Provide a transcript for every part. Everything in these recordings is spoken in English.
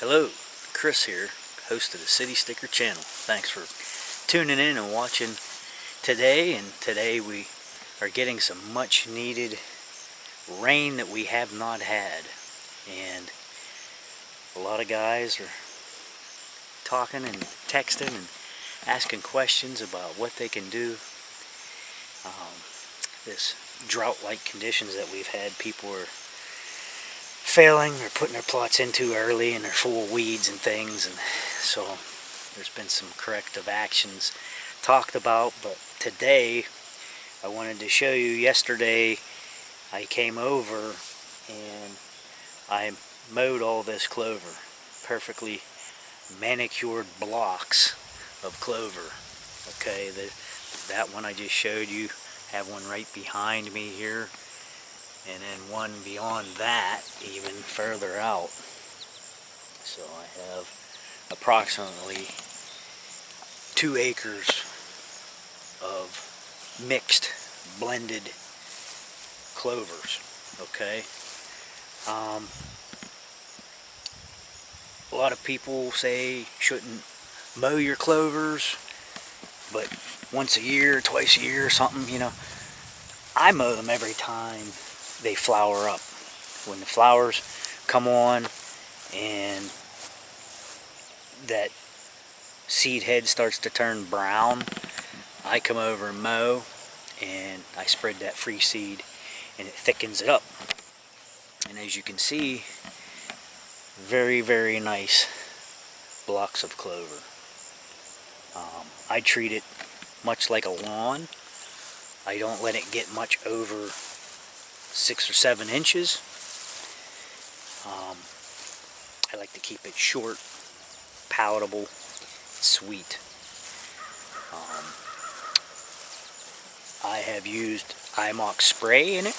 Hello, Chris here, host of the City Sticker channel. Thanks for tuning in and watching today. And today we are getting some much needed rain that we have not had. And a lot of guys are talking and texting and asking questions about what they can do. This drought-like conditions that we've had, people are failing, they're putting their plots in too early and they're full of weeds and things, and so there's been some corrective actions talked about. But today I wanted to show you, yesterday I came over and I mowed all this clover, perfectly manicured blocks of clover. Okay, that one I just showed you, have one right behind me here, and then one beyond that, even further out. So I have approximately 2 acres of mixed, blended clovers. Okay. A lot of people say shouldn't mow your clovers, but once a year, twice a year, something, you know. I mow them every time they flower up. When the flowers come on and that seed head starts to turn brown, I come over and mow, and I spread that free seed and it thickens it up. And as you can see, very, very nice blocks of clover. I treat it much like a lawn. I don't let it get much over 6 or 7 inches. I like to keep it short, palatable, sweet. I have used IMOX spray in it.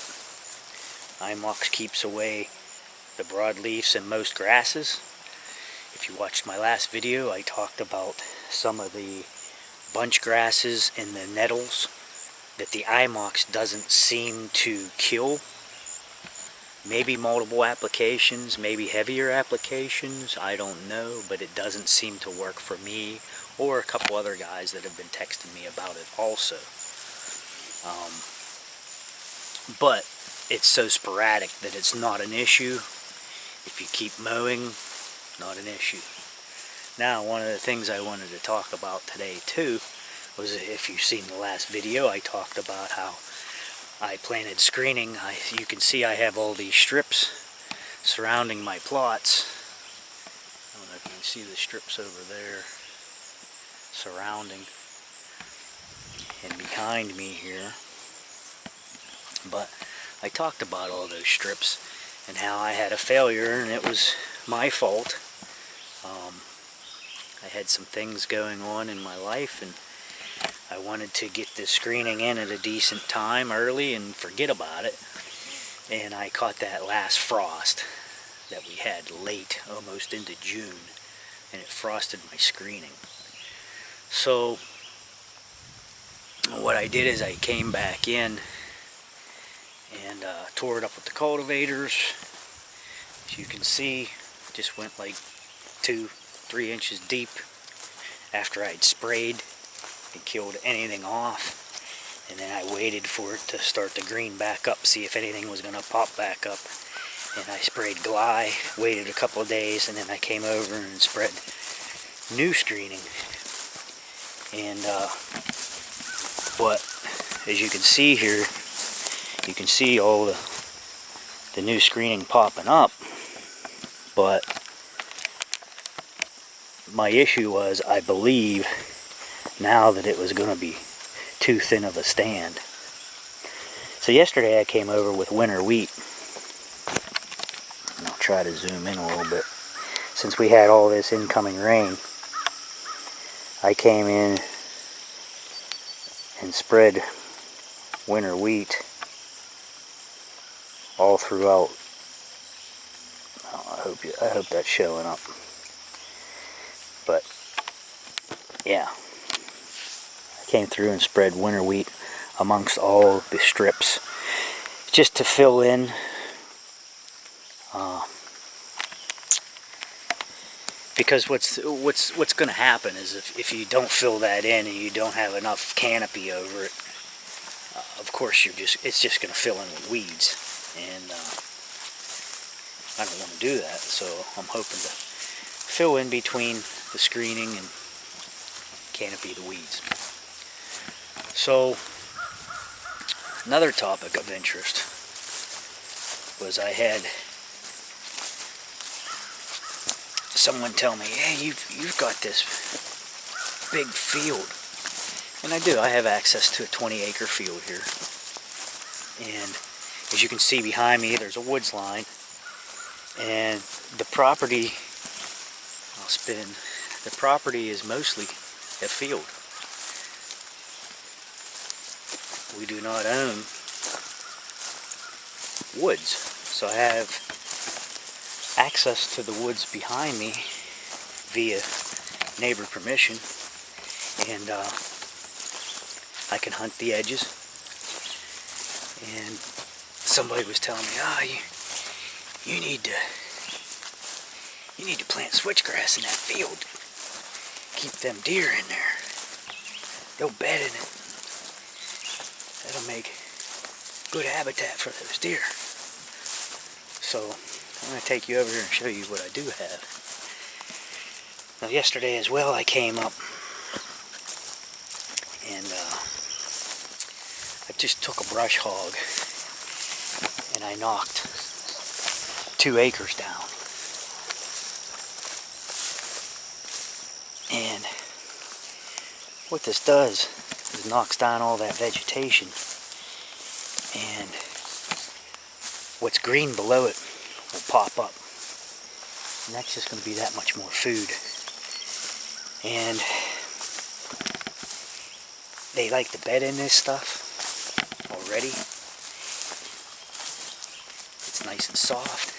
IMOX keeps away the broadleafs and most grasses. If you watched my last video, I talked about some of the bunch grasses and the nettles that the IMOX doesn't seem to kill. Maybe multiple applications, maybe heavier applications, I don't know, but it doesn't seem to work for me or a couple other guys that have been texting me about it also. But it's so sporadic that it's not an issue. If you keep mowing, not an issue. Now, one of the things I wanted to talk about today too was, if you've seen the last video, I talked about how I planted screening. You can see I have all these strips surrounding my plots. I don't know if you can see the strips over there surrounding and behind me here. But I talked about all those strips and how I had a failure and it was my fault. I had some things going on in my life and I wanted to get this screening in at a decent time early and forget about it. And I caught that last frost that we had late, almost into June, and it frosted my screening. So what I did is I came back in and tore it up with the cultivators. As you can see, just went like 2-3 inches deep after I'd sprayed and killed anything off, and then I waited for it to start to green back up, see if anything was going to pop back up, and I sprayed Gly, waited a couple of days, and then I came over and spread new screening. And but as you can see here, you can see all the new screening popping up, but my issue was, I believe now, that it was going to be too thin of a stand. So yesterday I came over with winter wheat, and I'll try to zoom in a little bit. Since we had all this incoming rain, I came in and spread winter wheat all throughout. Oh, I hope that's showing up. But yeah, I came through and spread winter wheat amongst all the strips just to fill in Because what's going to happen is if you don't fill that in and you don't have enough canopy over it, of course it's just going to fill in with weeds, and I don't want to do that. So I'm hoping to fill in between the screening and canopy the weeds. So another topic of interest was I had someone tell me, hey, you've got this big field. And I do. I have access to a 20-acre field here. And as you can see behind me, there's a woods line. And the property, I'll spin, the property is mostly a field. We do not own woods. So I have access to the woods behind me via neighbor permission, and I can hunt the edges. And somebody was telling me, you need to plant switchgrass in that field. Keep them deer in there. They'll bed in it. That'll make good habitat for those deer. So I'm going to take you over here and show you what I do have. Now yesterday as well I came up and I just took a brush hog and I knocked 2 acres down. And what this does is knocks down all that vegetation, and what's green below it will pop up, and that's just going to be that much more food. And they like to bed in this stuff already. It's nice and soft.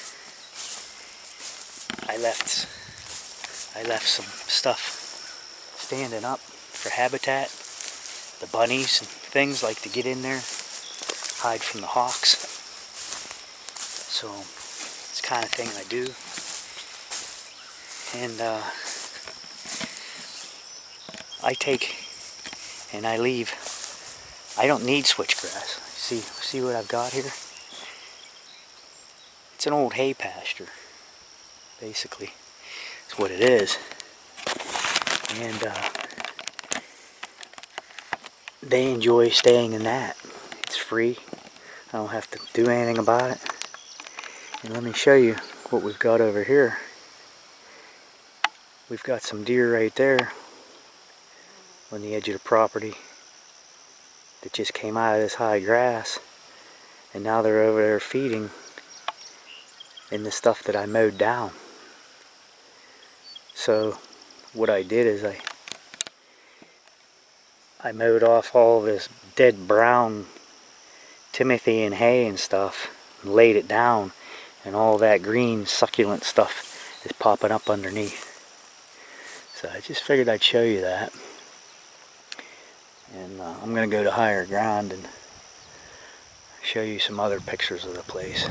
I left some stuff standing up for habitat. The bunnies and things like to get in there, hide from the hawks. So it's the kind of thing I do. And I take and I leave. I don't need switchgrass. See what I've got here? It's an old hay pasture, basically. That's what it is. And they enjoy staying in that. It's free. I don't have to do anything about it. And let me show you what we've got over here. We've got some deer right there on the edge of the property that just came out of this high grass, and now they're over there feeding in the stuff that I mowed down. So what I did is I mowed off all this dead brown timothy and hay and stuff, and laid it down, and all that green succulent stuff is popping up underneath. So I just figured I'd show you that. And I'm going to go to higher ground and show you some other pictures of the place.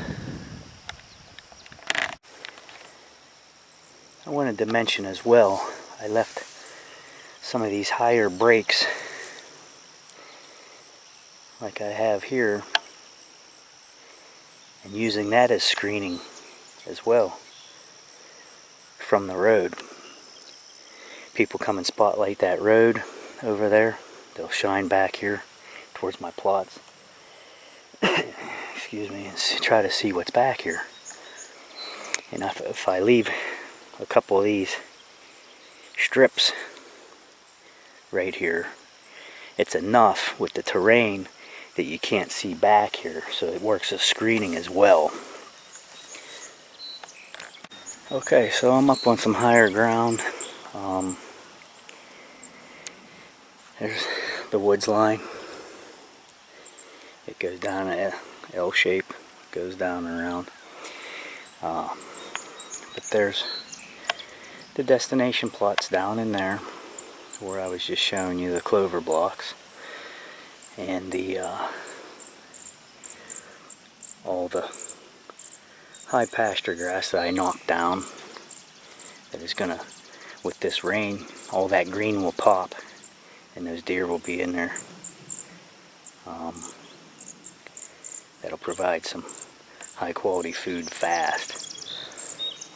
I wanted to mention as well, I left some of these higher breaks like I have here, and using that as screening as well from the road. People come and spotlight that road over there. They'll shine back here towards my plots. Excuse me, and try to see what's back here. And if I leave a couple of these strips right here, it's enough with the terrain that you can't see back here, so it works as screening as well. Okay, so I'm up on some higher ground. There's the woods line. It goes down an L shape, goes down and around. But there's the destination plots down in there, where I was just showing you the clover blocks and the all the high pasture grass that I knocked down that is going to with this rain, all that green will pop and those deer will be in there. That'll provide some high quality food fast.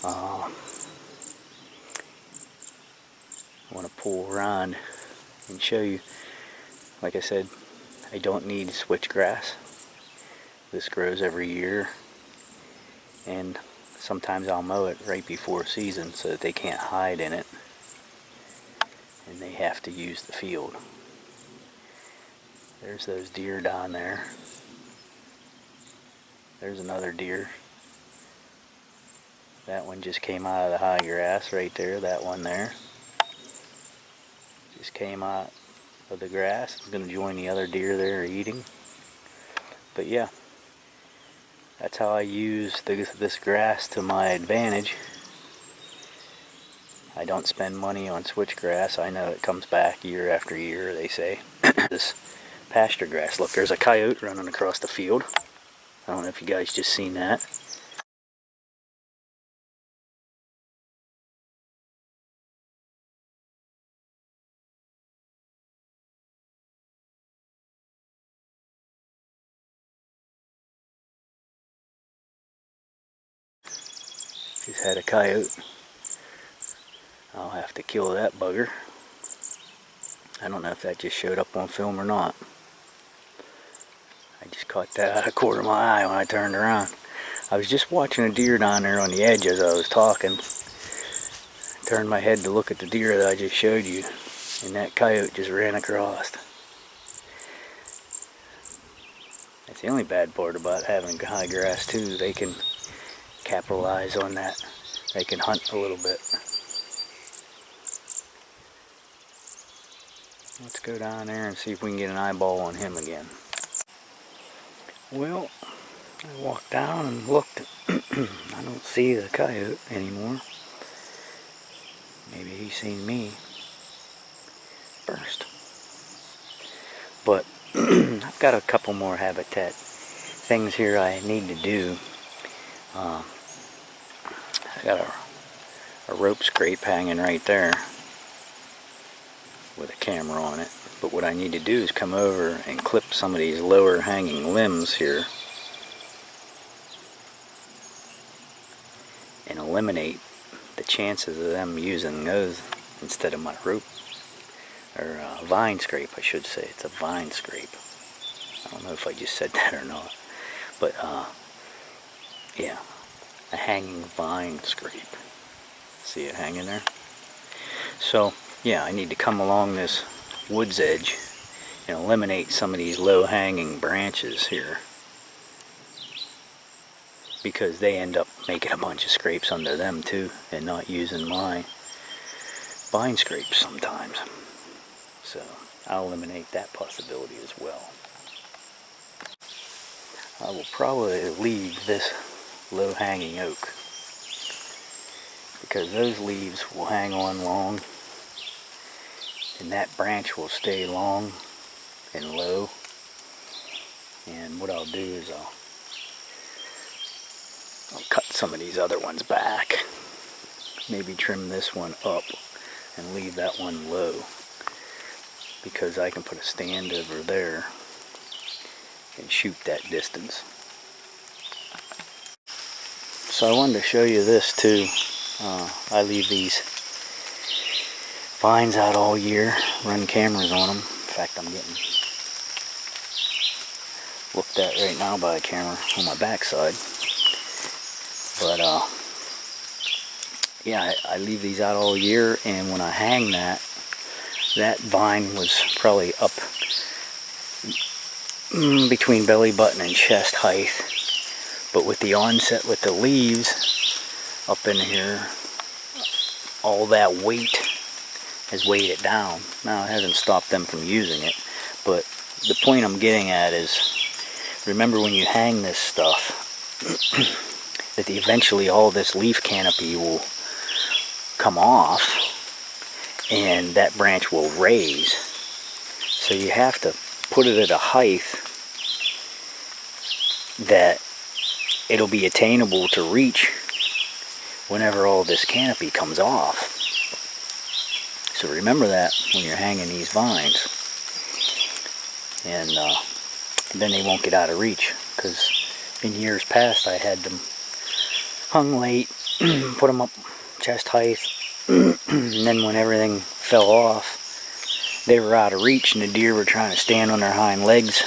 I want to pull around and show you, like I said, I don't need switchgrass. This grows every year, and sometimes I'll mow it right before season so that they can't hide in it and they have to use the field. There's those deer down there. There's another deer. That one just came out of the high grass right there. That one there just came out of the grass. It's going to join the other deer there eating. But yeah, that's how I use this grass to my advantage. I don't spend money on switchgrass. I know it comes back year after year, they say. This pasture grass. Look, there's a coyote running across the field. I don't know if you guys just seen that. Just had a coyote. I'll have to kill that bugger. I don't know if that just showed up on film or not. I just caught that out of the corner of my eye when I turned around. I was just watching a deer down there on the edge as I was talking. Turned my head to look at the deer that I just showed you, and that coyote just ran across. That's the only bad part about having high grass too. They can capitalize on that. They can hunt a little bit. Let's go down there and see if we can get an eyeball on him again. Well, I walked down and looked. I don't see the coyote anymore. Maybe he's seen me first. But I've got a couple more habitat things here I need to do. I got a rope scrape hanging right there with a camera on it. But what I need to do is come over and clip some of these lower hanging limbs here and eliminate the chances of them using those instead of my rope, or vine scrape I should say. It's a vine scrape. I don't know if I just said that or not, but yeah, a hanging vine scrape. See it hanging there? So yeah, I need to come along this wood's edge and eliminate some of these low hanging branches here, because they end up making a bunch of scrapes under them too and not using my vine scrapes sometimes. So I'll eliminate that possibility as well. I will probably leave this low hanging oak because those leaves will hang on long and that branch will stay long and low. And what I'll do is I'll cut some of these other ones back. Maybe trim this one up and leave that one low, because I can put a stand over there and shoot that distance. So I wanted to show you this too. I leave these vines out all year, run cameras on them. In fact, I'm getting looked at right now by a camera on my backside. But yeah, I leave these out all year, and when I hang that vine was probably up between belly button and chest height. But with the onset with the leaves up in here, all that weight has weighed it down. Now, it hasn't stopped them from using it, but the point I'm getting at is, remember when you hang this stuff, that eventually all this leaf canopy will come off and that branch will raise. So you have to put it at a height that it'll be attainable to reach whenever all this canopy comes off. So remember that when you're hanging these vines. And then they won't get out of reach, because in years past I had them hung late, put them up chest height, and then when everything fell off, they were out of reach and the deer were trying to stand on their hind legs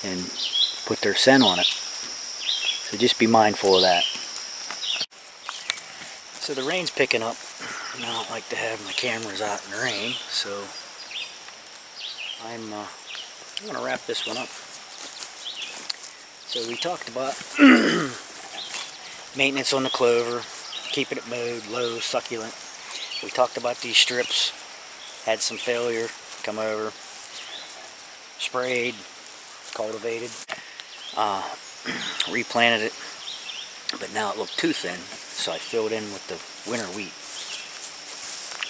and put their scent on it. So just be mindful of that. So the rain's picking up, and I don't like to have my cameras out in the rain, so I'm going to wrap this one up. So we talked about maintenance on the clover, keeping it mowed, low, succulent. We talked about these strips, had some failure, come over, sprayed, cultivated, replanted it, but now it looked too thin, so I filled in with the winter wheat.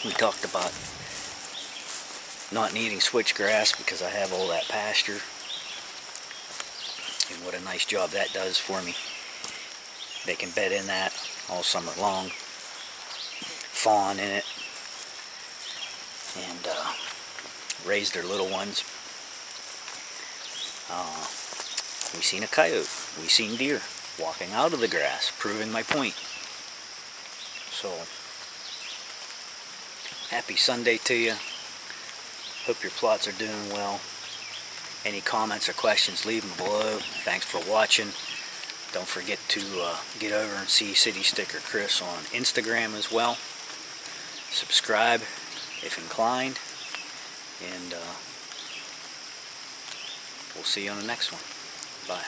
We talked about not needing switchgrass because I have all that pasture, and what a nice job that does for me. They can bed in that all summer long, fawn in it, and raise their little ones. We seen a coyote, we seen deer walking out of the grass, proving my point. So, happy Sunday to you. Hope your plots are doing well. Any comments or questions, leave them below. Thanks for watching. Don't forget to get over and see City Sticker Chris on Instagram as well. Subscribe if inclined. And we'll see you on the next one. Bye.